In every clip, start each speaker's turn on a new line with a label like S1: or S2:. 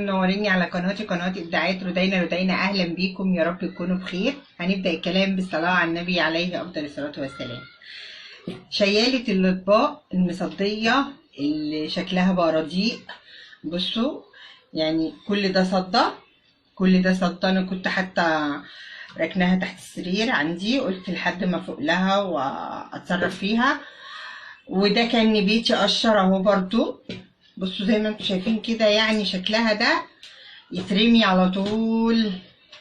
S1: منوريني على قناتي، قناة إبداعات رودينا. أهلا بيكم، يا رب تكونوا بخير. هنبدأ الكلام بالصلاة على النبي عليه أفضل الصلاة والسلام. شيالة الأطباق المصدية اللي شكلها بقى رديء. بصوا يعني كل ده صدى، كل ده صدى. أنا كنت حتى ركناها تحت السرير عندي، قلت لحد ما فوق لها وأتصرف فيها. وده كان نبيتي قشر اهو برضو. بصوا زي ما انتم شايفين كده، يعني شكلها ده يترمي على طول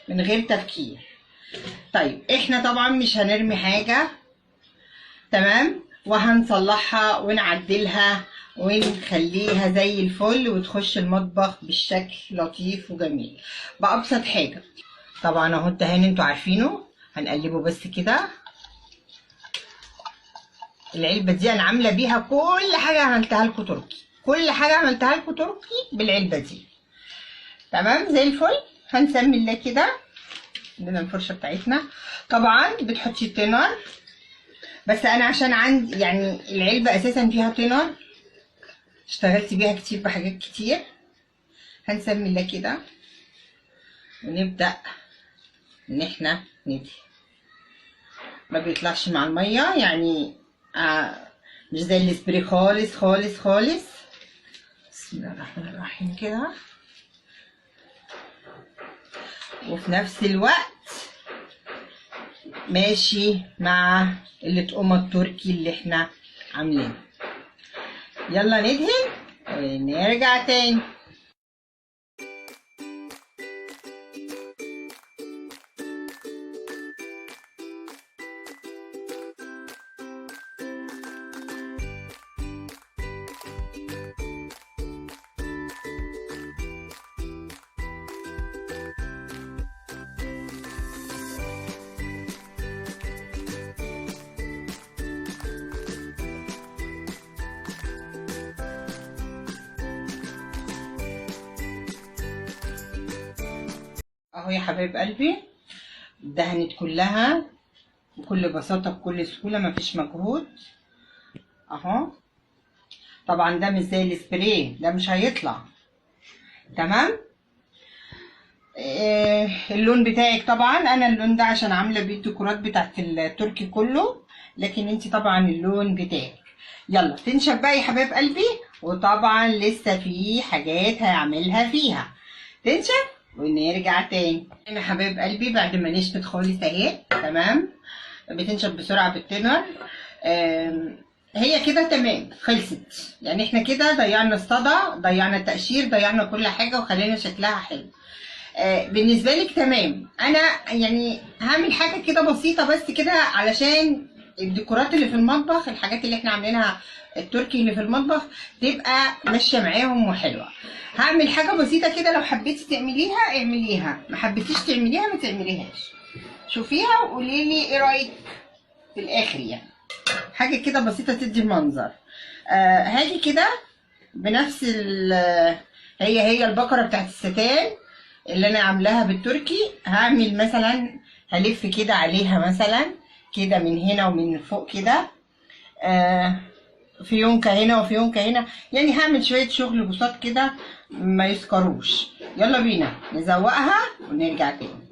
S1: من غير تفكير. طيب احنا طبعا مش هنرمي حاجة، تمام، وهنصلحها ونعدلها ونخليها زي الفل وتخش المطبخ بالشكل لطيف وجميل بأبسط حاجة. طبعا اهو الدهان انتوا عارفينه، هنقلبه بس كده. العلبة دي انا عاملة بيها كل حاجة عملتها لكم تركي، كل حاجة عملتها لكم تركي بالعلبة دي، تمام زي الفل. هنسمي الله كده. عندنا الفرشة بتاعتنا طبعا بتحطي التينر، بس انا عشان عندي يعني العلبة اساسا فيها تينر، اشتغلت بيها كتير بحاجات كتير. هنسمي الله كده ونبدأ ان احنا ندهن. ما بيطلعش مع المية يعني، مش زي السبراي خالص خالص خالص. بسم الله الرحمن الرحيم كده. وفي نفس الوقت ماشي مع الطقم التركي اللي احنا عاملينه. يلا ندهن ونرجع تاني. اهو يا حبايب قلبي دهنت كلها بكل بساطة بكل سهولة، مفيش مجهود اهو. طبعا ده مش زي السبراي، ده مش هيطلع تمام. اللون بتاعك طبعا، انا اللون ده عشان عامله بيه الديكورات بتاعت التركي كله، لكن انت طبعا اللون بتاعك. يلا تنشف بقى يا حبايب قلبي، وطبعا لسه في حاجات هيعملها فيها. تنشف ونرجع تاني. يا حبايب قلبي بعد ما نشفت خالص اهي تمام، بتنشف بسرعه بالتنر. هي كده تمام، خلصت. يعني احنا كده ضيعنا الصدى، ضيعنا التقشير، ضيعنا كل حاجه وخلينا شكلها حلو. بالنسبه لك تمام. انا يعني هعمل حاجه كده بسيطه بس كده علشان الديكورات اللي في المطبخ، الحاجات اللي احنا عاملينها التركي اللي في المطبخ تبقى ماشيه معاهم وحلوه. هعمل حاجه بسيطه كده، لو حبيتي تعمليها اعمليها، ما حبيتيش تعمليها ما تعمليهاش. شوفيها وقولي لي ايه رايك في الاخر. يعني حاجه كده بسيطه تدي المنظر. هاجي كده بنفس هي البقره بتاعت الستان اللي انا عاملاها بالتركي. هعمل مثلا هلف كده عليها مثلا كده من هنا ومن فوق كده، فيونكة هنا وفيونكة هنا. يعني هعمل شوية شغل بساط كده ما يسكروش. يلا بينا نزوقها ونرجع تاني.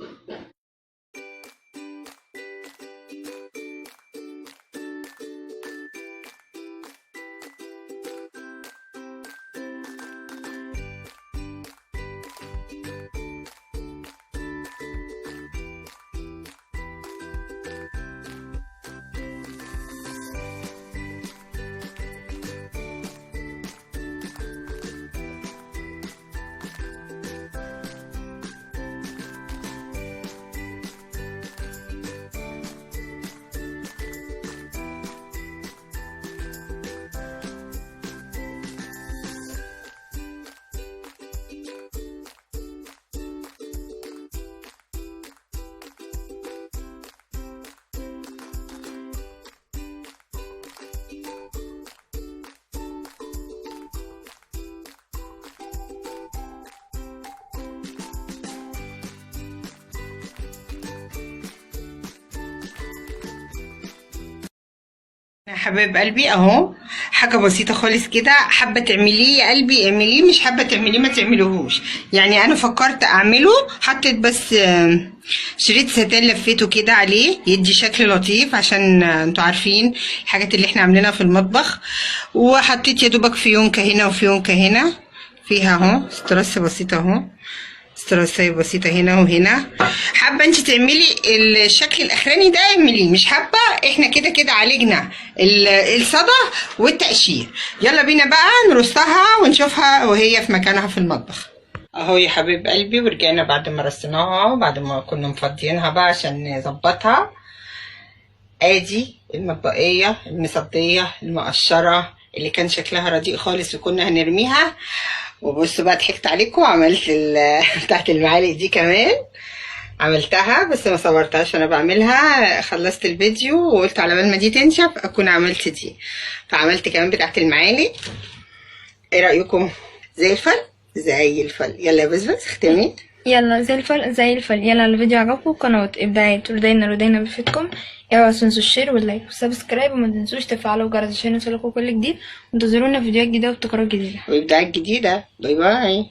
S1: يا حبايب قلبي اهو حاجه بسيطه خالص كده، حابه تعمليه يا قلبي اعمليه، مش حابه تعمليه ما تعمليهوش. يعني انا فكرت اعمله، حطيت بس شريط ستان لفيته كده عليه يدي شكل لطيف، عشان انتوا عارفين الحاجات اللي احنا عاملينها في المطبخ. وحطيت يا دوبك فيونكه هنا وفيونكه هنا، فيها اهو استرس بسيطه اهو، استرسية بسيطة هنا وهنا. حابة انت تعملي الشكل الاخراني ده اعمليه، مش حابة احنا كده كده عالجنا الصدى والتقشير. يلا بينا بقى نرصها ونشوفها وهي في مكانها في المطبخ. اهو يا حبيب قلبي ورجعنا بعد ما رصيناها وبعد ما كنا مفضيينها بقى عشان نظبطها. ادي المطبقية المصدية المقشرة اللي كان شكلها رديء خالص وكنا هنرميها. وبصوا بقى ضحكت عليكم وعملت بتاعت المعالق دي كمان، عملتها بس ما صورتهاش وانا بعملها. خلصت الفيديو وقلت على بال ما دي تنشف اكون عملت دي، فعملت كمان بتاعت المعالق. ايه رايكم؟ زي الفل زي الفل. يلا يا بسبس اختمي.
S2: يلا زي الفل زي الفل. يلا الفيديو عجبكم، قناة ابداعات ولدينا بفيدكم. اوعوا تنسوا الشير واللايك والسبسكرايب، وما تنسوش تفعلوا الجرس عشان يوصلكوا كل جديد، وانتظرونا فيديوهات جديده وابتكارات جديده
S1: وابداعات جديده. باي باي.